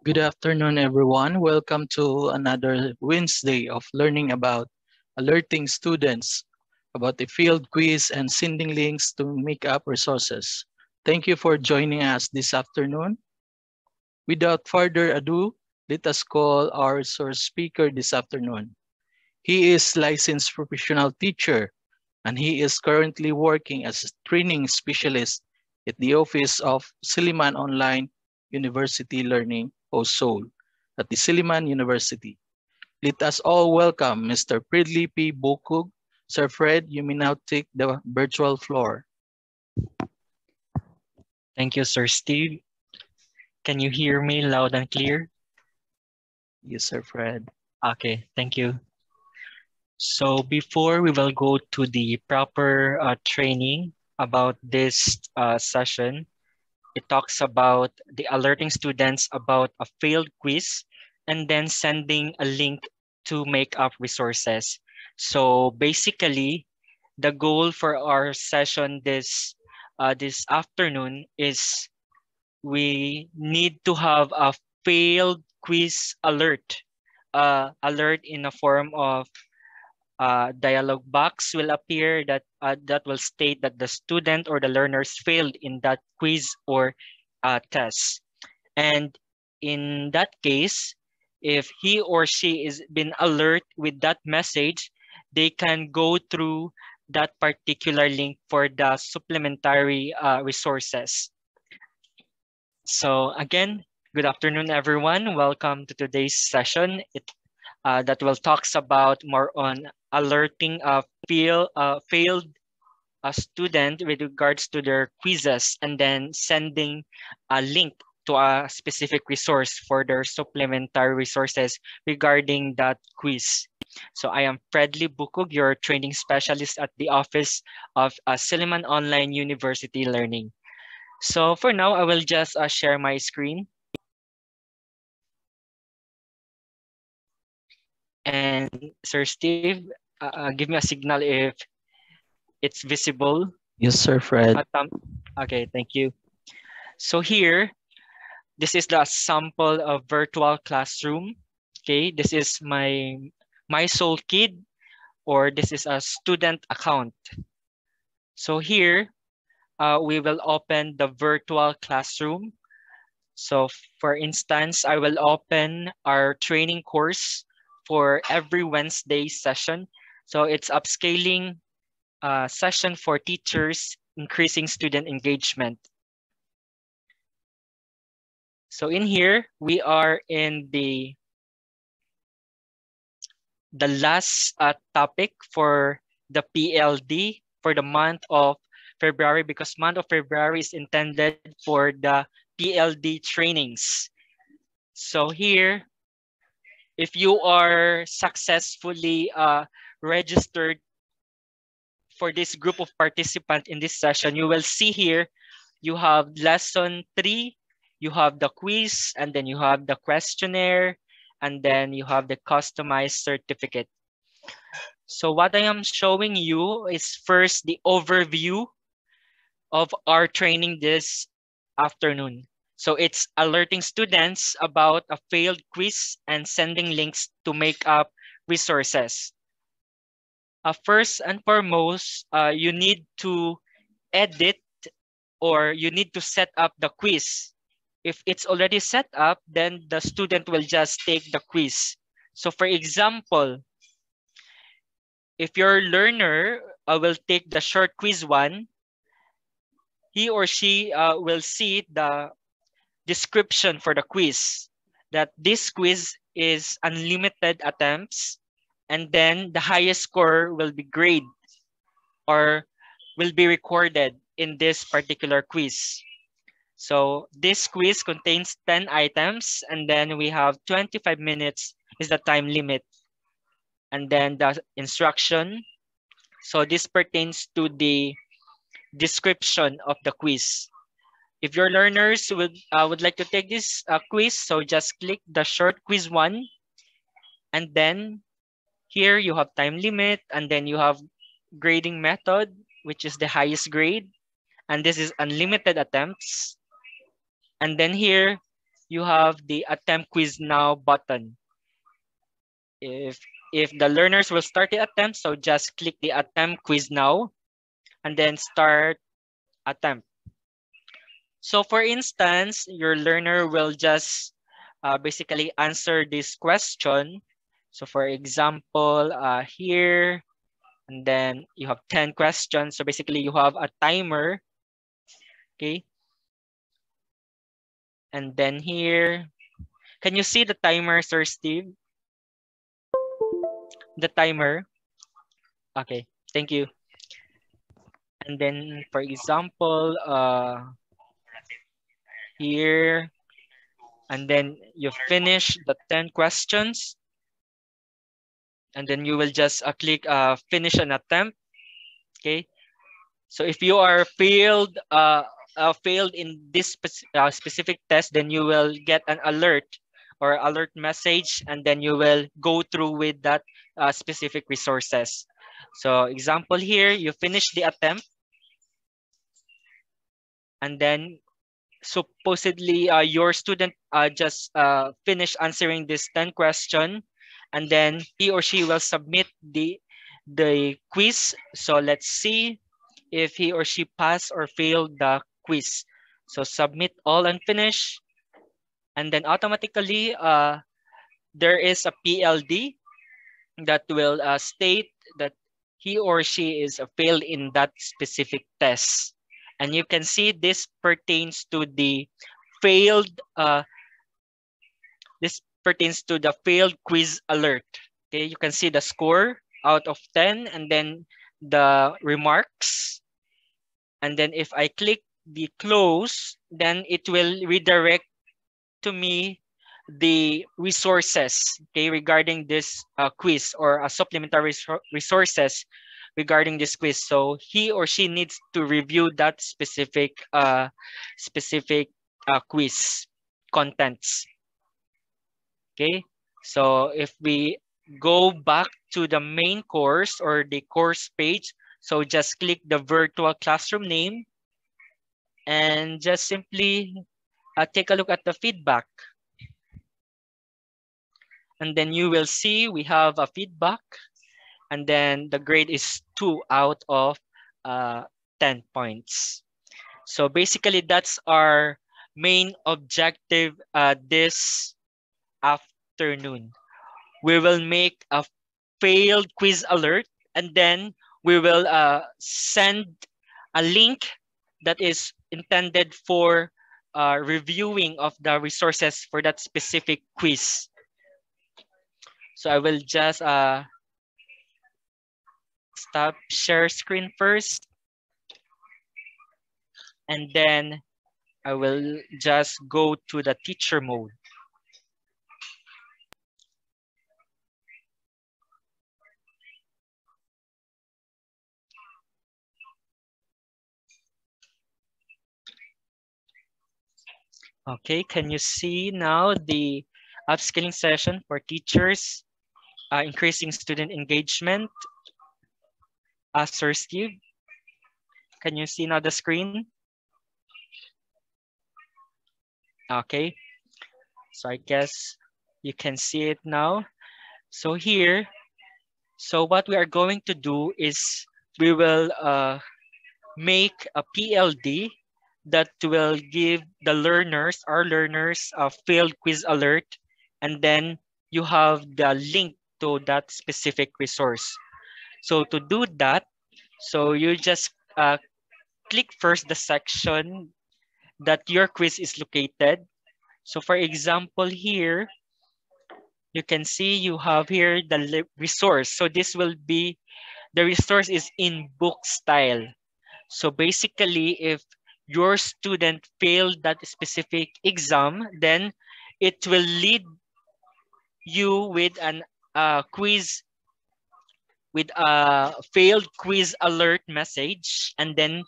Good afternoon, everyone. Welcome to another Wednesday of learning about alerting students about the field quiz and sending links to make up resources. Thank you for joining us this afternoon. Without further ado, let us call our resource speaker this afternoon. He is licensed professional teacher and he is currently working as a training specialist at the office of Silliman Online University Learning, or SOL, at the Silliman University. Let us all welcome Mr. Fredly P. Bukug. Sir Fred, you may now take the virtual floor. Thank you, Sir Steve. Can you hear me loud and clear? Yes, Sir Fred. Okay, thank you. So before we will go to the proper training about this session, it talks about the alerting students about a failed quiz and then sending a link to make up resources. So basically, the goal for our session this afternoon is we need to have a failed quiz alert. Alert in a form of dialog box will appear that will state that the student or the learners failed in that quiz or test. And in that case, if he or she is been alert with that message, they can go through that particular link for the supplementary resources. So again, good afternoon, everyone. Welcome to today's session. That will talks about more on alerting a failed student with regards to their quizzes and then sending a link to a specific resource for their supplementary resources regarding that quiz. So I am Fredly Bukug, your training specialist at the office of Silliman Online University Learning. So for now, I will just share my screen. And Sir Steve, give me a signal if it's visible. Yes, Sir Fred. Okay, thank you. So here, this is the sample of virtual classroom. Okay, this is my SolKid, or this is a student account. So here, we will open the virtual classroom. So for instance, I will open our training course for every Wednesday session. So it's upscaling session for teachers, increasing student engagement. So in here, we are in the last topic for the PLD for the month of February, because month of February is intended for the PLD trainings. So here, if you are successfully registered for this group of participants in this session, you will see here, you have lesson 3, you have the quiz, and then you have the questionnaire, and then you have the customized certificate. So what I am showing you is first the overview of our training this afternoon. So it's alerting students about a failed quiz and sending links to make up resources. First and foremost, you need to edit or you need to set up the quiz. If it's already set up, then the student will just take the quiz. So for example, if your learner will take the short quiz 1, he or she will see the description for the quiz, that this quiz is unlimited attempts, and then the highest score will be graded or will be recorded in this particular quiz. So this quiz contains 10 items, and then we have 25 minutes is the time limit. And then the instruction. So this pertains to the description of the quiz. If your learners would like to take this quiz, so just click the short quiz 1, and then here you have time limit, and then you have grading method, which is the highest grade, and this is unlimited attempts. And then here you have the attempt quiz now button. If the learners will start the attempt, so just click the attempt quiz now, and then start attempt. So for instance, your learner will just basically answer this question. So for example, here, and then you have 10 questions. So basically you have a timer, okay? And then here, can you see the timer, Sir Steve? The timer. Okay, thank you. And then for example, here, and then you finish the 10 questions, and then you will just click finish an attempt. Okay, so if you are failed in this specific test, then you will get an alert or alert message, and then you will go through with that specific resources. So example here, you finish the attempt, and then supposedly your student just finished answering this 10 question, and then he or she will submit the quiz. So let's see if he or she passed or failed the quiz. So submit all and finish, and then automatically there is a PLD that will state that he or she is failed in that specific test. And you can see this pertains to the failed failed quiz alert. Okay, you can see the score out of 10, and then the remarks. And then if I click the close, then it will redirect to me the resources, okay, regarding this quiz, or a supplementary resources regarding this quiz. So he or she needs to review that specific quiz contents. Okay, so if we go back to the main course or the course page, so just click the virtual classroom name and just simply take a look at the feedback. And then you will see we have a feedback, and then the grade is 2 out of 10 points. So basically that's our main objective this afternoon. We will make a failed quiz alert, and then we will send a link that is intended for reviewing of the resources for that specific quiz. So I will just stop share screen first, and then I will just go to the teacher mode. Okay, can you see now the upskilling session for teachers, increasing student engagement? Sir Steve, can you see now the screen? Okay, so I guess you can see it now. So here, so what we are going to do is we will make a PLD that will give the learners, our learners, a failed quiz alert, and then you have the link to that specific resource. So to do that, so you just click first the section that your quiz is located. So for example here, you can see you have here the resource. So this will be, the resource is in book style. So basically, if your student failed that specific exam, then it will lead you with an quiz, with a failed quiz alert message, and then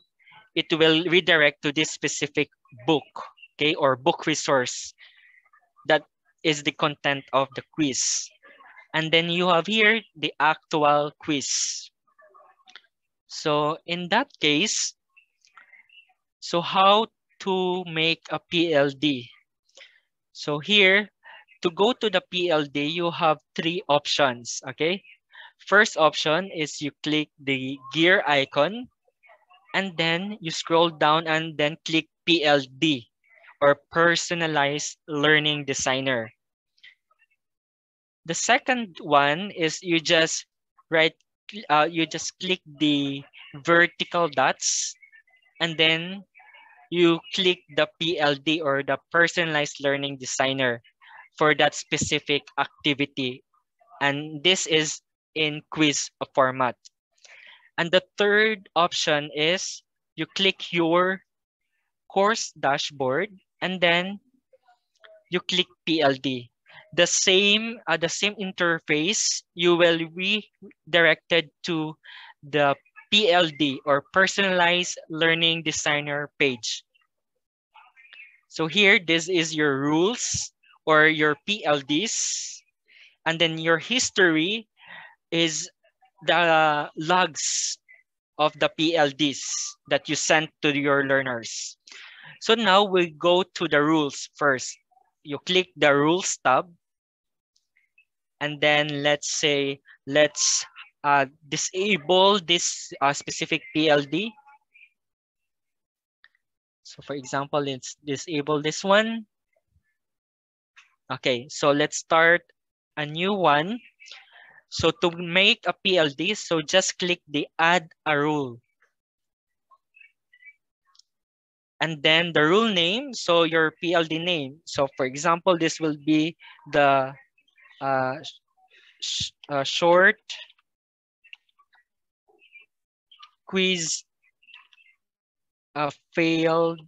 it will redirect to this specific book, okay, or book resource that is the content of the quiz. And then you have here the actual quiz. So in that case, so how to make a PLD? So here, to go to the PLD, you have three options, okay? First option is you click the gear icon, and then you scroll down and then click PLD, or Personalized Learning Designer. The second one is you just click the vertical dots, and then you click the PLD, or the Personalized Learning Designer, for that specific activity. And this is in quiz format. And the third option is you click your course dashboard, and then you click PLD. The same interface, you will be directed to the PLD, or Personalized Learning Designer page. So here, this is your rules, or your PLDs, and then your history is the logs of the PLDs that you sent to your learners. So now we go to the rules first. You click the rules tab, and then let's disable this specific PLD. So for example, let's disable this one. Okay, so let's start a new one. So to make a PLD, so just click the add a rule. And then the rule name, so your PLD name. So for example, this will be the short quiz failed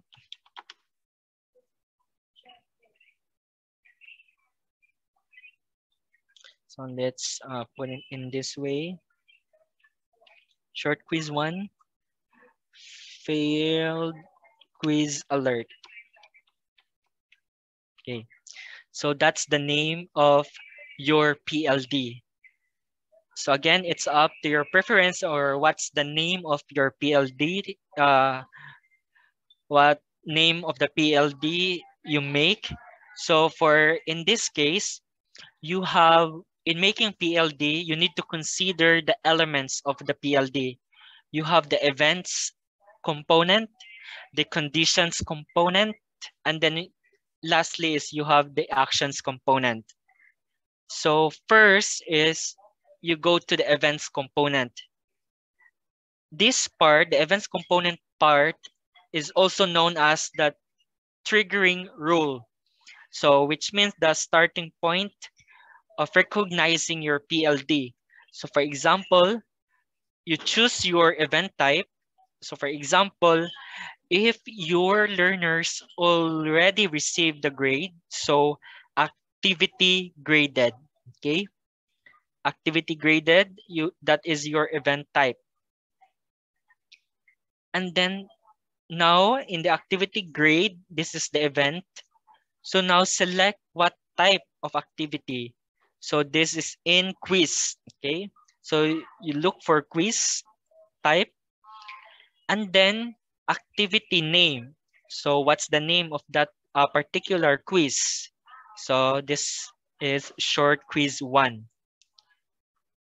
So let's put it in this way. Short quiz 1, failed quiz alert. Okay, so that's the name of your PLD. So again, it's up to your preference, or what's the name of your PLD, what name of the PLD you make. So for in this case, you have, in making PLD, you need to consider the elements of the PLD. You have the events component, the conditions component, and then lastly is you have the actions component. So first is you go to the events component. This part, the events component part, is also known as the triggering rule. So which means the starting point of recognizing your PLD. So for example, you choose your event type. So for example, if your learners already received the grade, so activity graded, okay? Activity graded, that is your event type. And then now in the activity grade, this is the event. So now select what type of activity. So this is in quiz, okay? So you look for quiz type and then activity name. So what's the name of that particular quiz? So this is short quiz 1.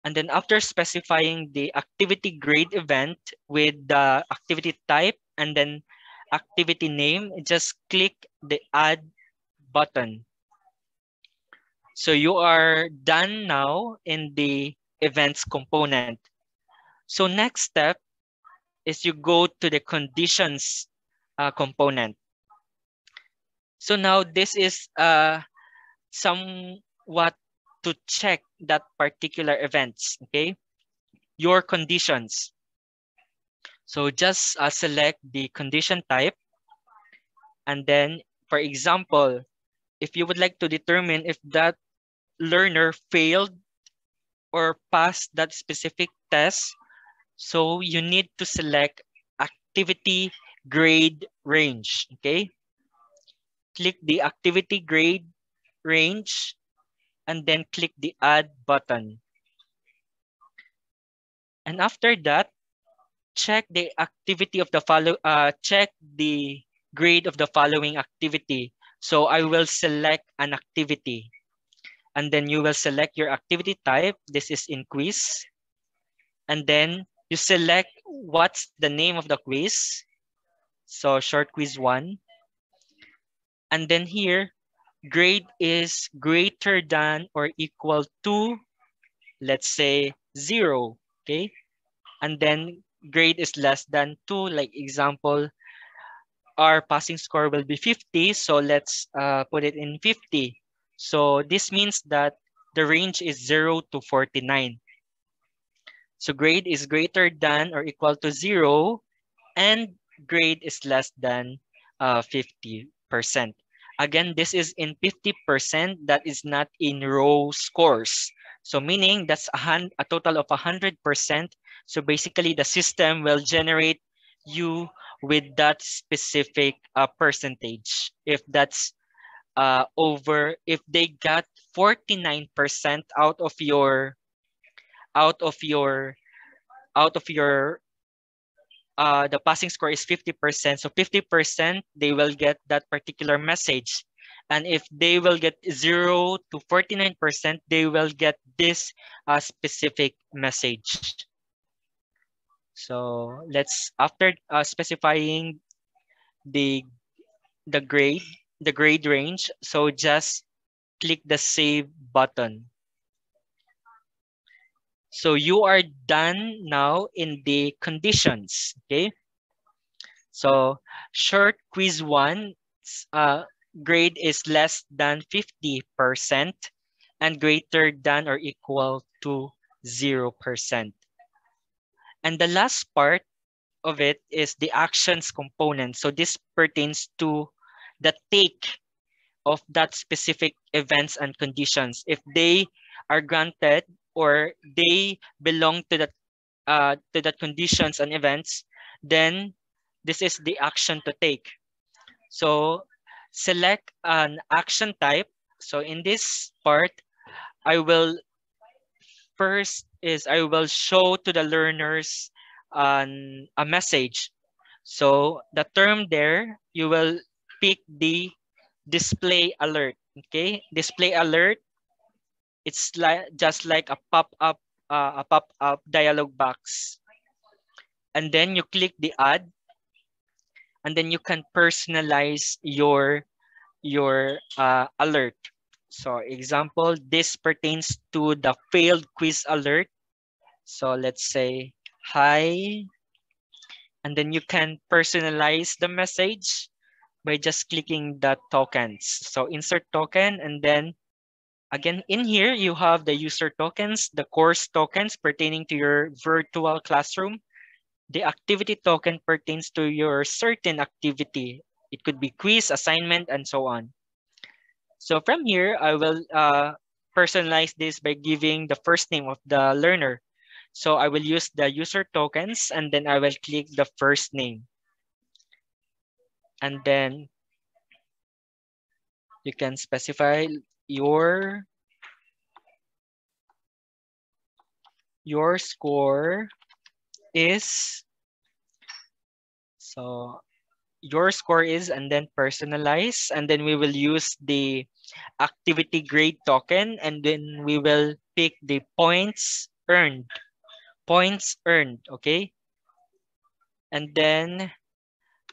And then after specifying the activity grade event with the activity type and then activity name, just click the add button. So you are done now in the events component. So next step is you go to the conditions component. So now this is somewhat to check that particular events, okay? Your conditions. So just select the condition type. And then, for example, if you would like to determine if that learner failed or passed that specific test, so you need to select activity grade range, okay? Click the activity grade range and then click the add button. And after that, check the activity of the check the grade of the following activity. So I will select an activity and then you will select your activity type. This is in quiz. And then you select what's the name of the quiz. So short quiz 1. And then here, grade is greater than or equal to, let's say 0, okay? And then grade is less than 2, like example, our passing score will be 50, so let's put it in 50. So this means that the range is 0 to 49. So grade is greater than or equal to 0 and grade is less than 50%. Again, this is in 50%, that is not in row scores. So meaning that's a total of 100%. So basically the system will generate you with that specific percentage. If that's if they got 49% out of your out of your the passing score is 50%. So 50%, they will get that particular message. And if they will get 0 to 49%, they will get this specific message. So let's, after specifying the the grade, the grade range, so just click the save button. So you are done now in the conditions, okay? So short quiz 1, grade is less than 50% and greater than or equal to 0%. And the last part of it is the actions component. So this pertains to the take of that specific events and conditions. If they are granted or they belong to that conditions and events, then this is the action to take. So select an action type. So in this part, I will show to the learners a message. So the term there, you will pick the display alert. Okay, display alert. It's like just like a pop-up dialog box. And then you click the add, and then you can personalize your alert. So example, this pertains to the failed quiz alert. So let's say hi, and then you can personalize the message by just clicking the tokens. So insert token, and then again in here you have the user tokens, the course tokens pertaining to your virtual classroom. The activity token pertains to your certain activity. It could be quiz, assignment, and so on. So from here, I will personalize this by giving the first name of the learner. So I will use the user tokens and then I will click the first name. And then You can specify your score is, so your score is, and then personalize, and then we will use the activity grade token, and then we will pick the points earned, okay? And then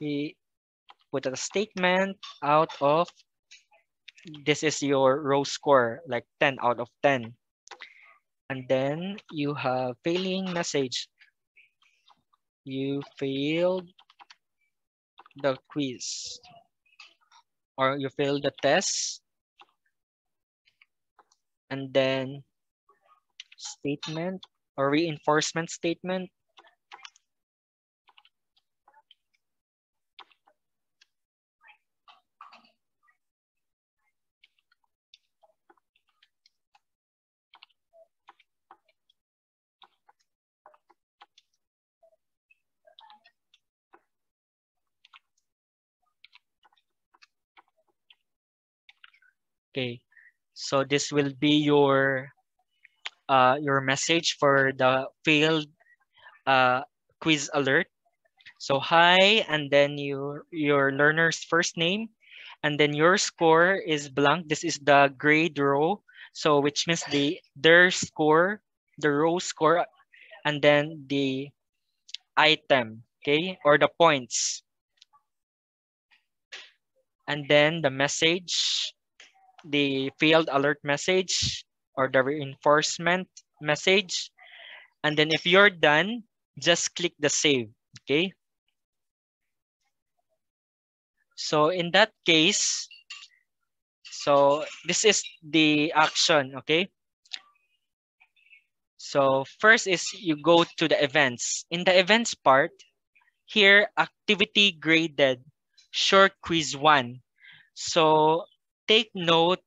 we put a statement out of, this is your row score, like 10 out of 10. And then you have failing message. You failed the quiz, or you failed the test. And then statement or reinforcement statement. Okay, so this will be your message for the failed quiz alert. So hi, and then your learner's first name, and then your score is blank. This is the grade row, so which means their score, the row score, and then the item, okay, or the points, and then the message, the failed alert message or the reinforcement message, and then if you're done, just click the save, okay? So in that case, so this is the action, okay? So first is you go to the events. In the events part, here activity graded, short quiz 1. So take note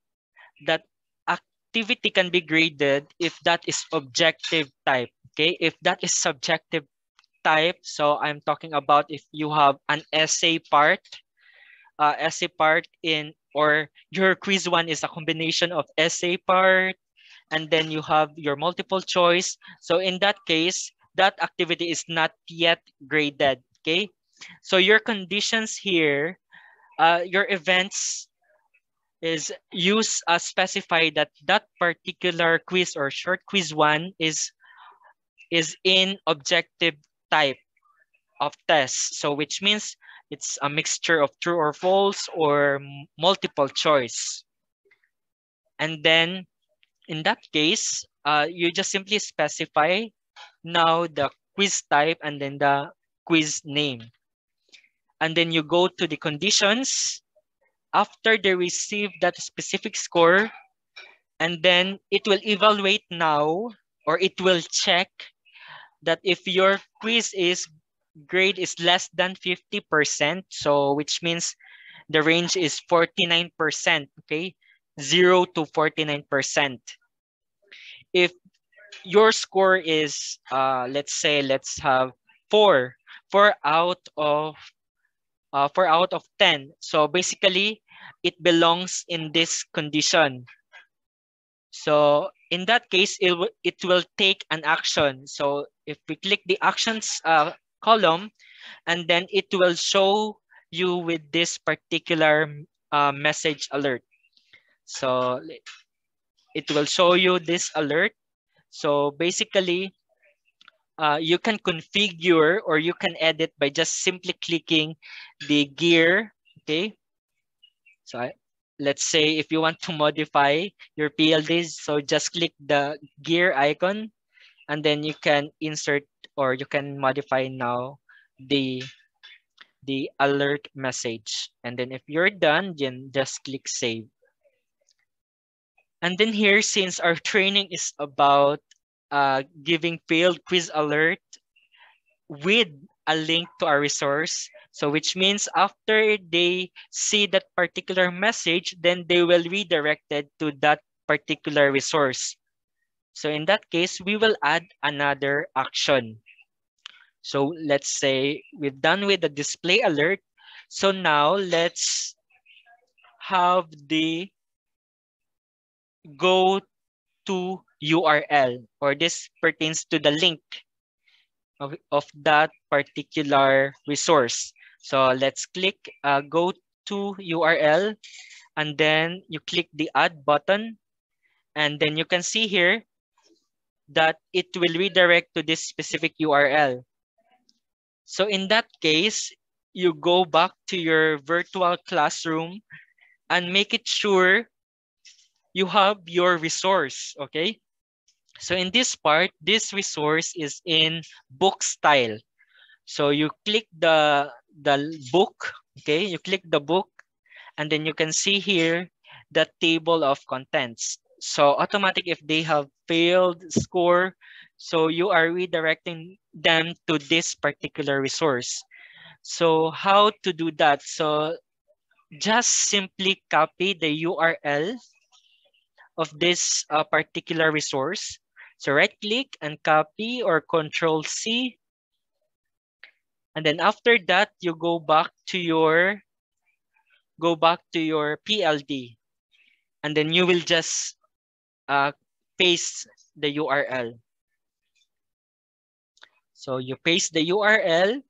that activity can be graded if that is objective type, okay? If that is subjective type, so I'm talking about if you have an essay part in, or your quiz 1 is a combination of essay part, and then you have your multiple choice. So in that case, that activity is not yet graded, okay? So your conditions here, your events is specify that that particular quiz or short quiz 1 is in objective type of test. So which means it's a mixture of true or false or multiple choice. And then in that case, you just simply specify now the quiz type and then the quiz name. And then you go to the conditions after they receive that specific score, and then it will evaluate now, or it will check that if your quiz is grade is less than 50%, so which means the range is 49%, okay? 0 to 49%. If your score is let's have 4 4 out of 4 out of 10, so basically it belongs in this condition. So in that case, it will take an action. So if we click the actions column, and then it will show you with this particular message alert. So it will show you this alert. So basically, you can configure or you can edit by just simply clicking the gear, okay? So let's say if you want to modify your PLDs, so just click the gear icon, and then you can insert or you can modify now the alert message. And then if you're done, then just click save. And then here, since our training is about giving failed quiz alert with a link to our resource, so which means after they see that particular message, then they will redirected to that particular resource. So in that case, we will add another action. So let's say we've done with the display alert. So now let's have the go to URL, or this pertains to the link of that particular resource. So let's click go to URL, and then you click the add button, and then you can see here that it will redirect to this specific URL. So in that case, you go back to your virtual classroom and make it sure you have your resource, okay? So in this part, this resource is in book style. So you click the book, okay? You click the book, and then you can see here the table of contents. So automatic, if they have failed score, so you are redirecting them to this particular resource. So how to do that? So just simply copy the URL of this particular resource. So right click and copy, or Control C. And then after that, you go back to your PLD, and then you will just paste the URL. So you paste the URL,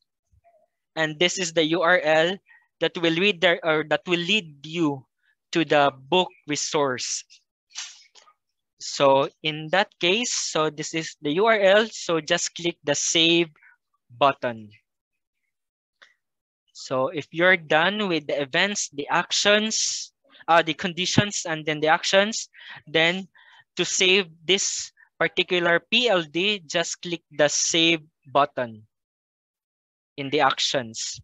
and this is the URL that will lead you to the book resource. So in that case, so this is the URL. So just click the save button. So if you're done with the events, the actions, the conditions, and then the actions, then to save this particular PLD, just click the save button in the actions.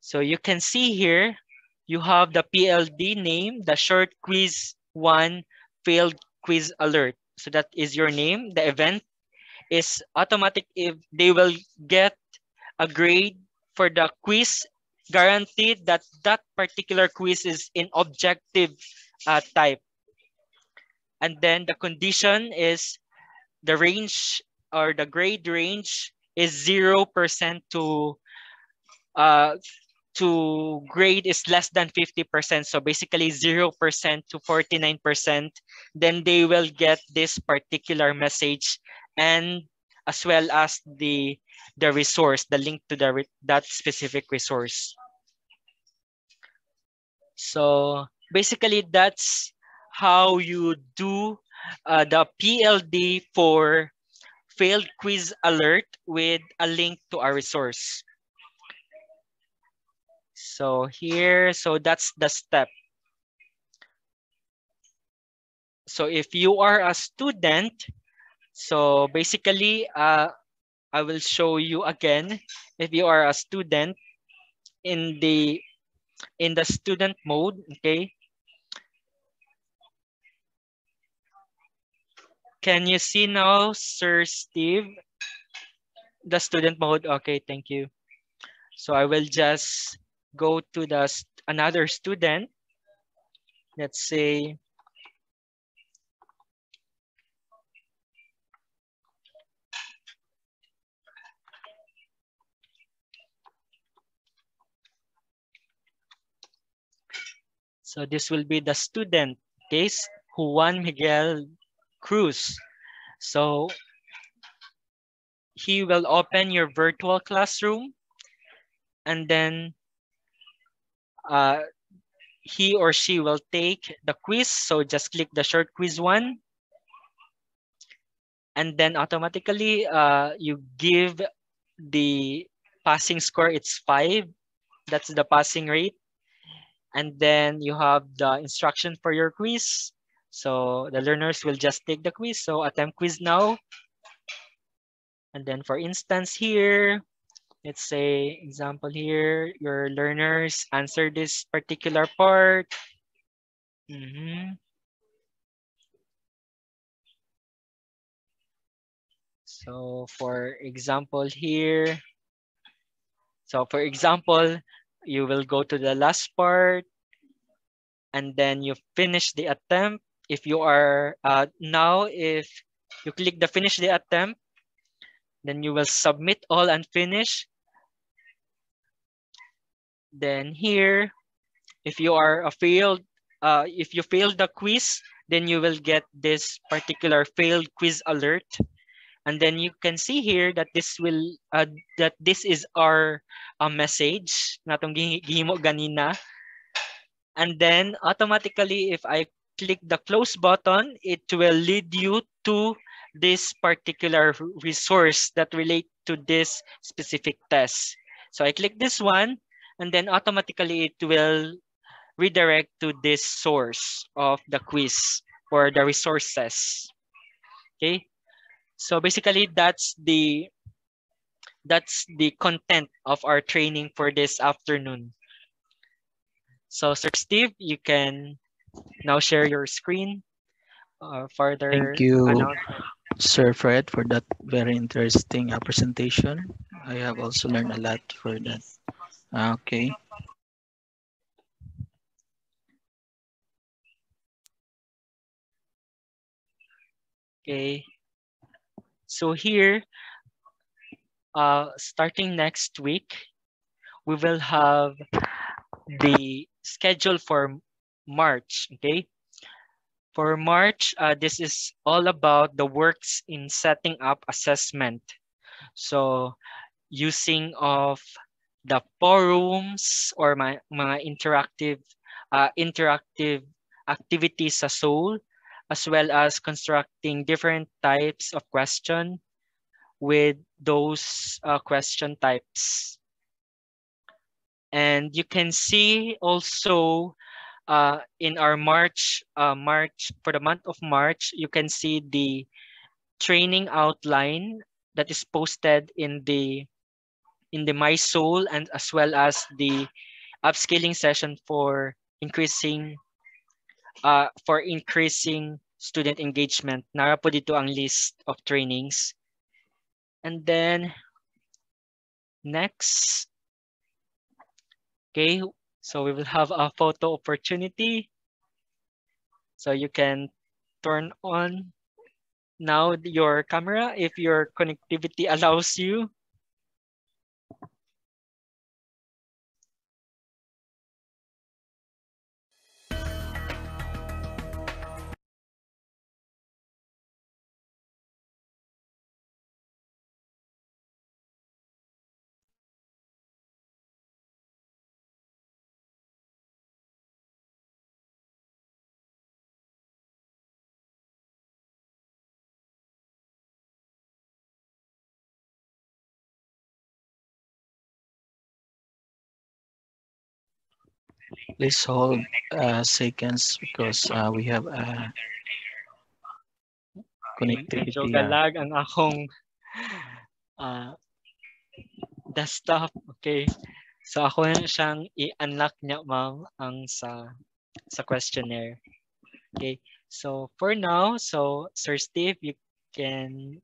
So you can see here, you have the PLD name, the short quiz 1 failed quiz alert. So that is your name. The event is automatic if they will get a grade for the quiz, guaranteed that that particular quiz is in objective type. And then the condition is the range, or the grade range is 0% to grade is less than 50%. So basically 0% to 49%, then they will get this particular message, and as well as the resource, the link to that specific resource. So basically that's how you do the PLD for failed quiz alert with a link to a resource. So here, so that's the step. So if you are a student, so basically, I will show you again. If you are a student in the student mode, okay. Can you see now, Sir Steve, the student mode? Okay, thank you. So I will just go to another student. Let's say, so this will be the student case, Juan Miguel Cruz. So he will open your virtual classroom, and then he or she will take the quiz. So just click the short quiz 1, and then automatically you give the passing score. It's 5. That's the passing rate. And then you have the instruction for your quiz. So the learners will just take the quiz. So attempt quiz now. And then for instance here, let's say example here, your learners answer this particular part. So for example here, you will go to the last part, and then you finish the attempt. If you are if you click the finish the attempt, then you will submit all and finish. Then here, If you are a failed, if you failed the quiz, then you will get this particular failed quiz alert. And then you can see here that this will that this is our message natong gihimo ganina. And then automatically, if I click the close button, it will lead you to this particular resource that relate to this specific test. So I click this one, and then automatically it will redirect to this source of the quiz or the resources. Okay. So basically that's the content of our training for this afternoon. So Sir Steve, you can now share your screen. Further Thank you, announcement. Sir Fred, for that very interesting presentation. I have also learned a lot for that. Okay. Okay. So here, starting next week, we will have the schedule for March. Okay. For March, this is all about the works in setting up assessment. So using of the forums or mga interactive activities sa SOUL, as well as constructing different types of question with those question types. And you can see also in our March for the month of March, you can see the training outline that is posted in the MySOUL, and as well as the upscaling session for increasing student engagement. Nara po dito ang list of trainings. And then next, okay, so we will have a photo opportunity. So you can turn on now your camera if your connectivity allows you. Please hold seconds because we have a connectivity. Medyo galag ang akong desktop. Okay. So ako na siyang i-unlock niya, ma'am, ang sa questionnaire. Okay. So for now, so Sir Steve, you can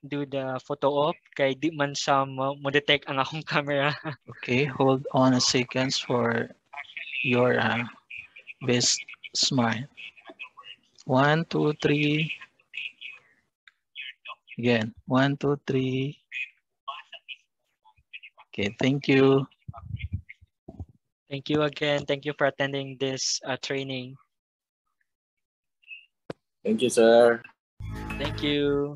do the photo op kay di man siya mo-detect ang akong camera. Okay, hold on a seconds for your best smile. 1, 2, 3. Again, 1, 2, 3. Okay, thank you. Thank you again. Thank you for attending this training. Thank you, sir. Thank you.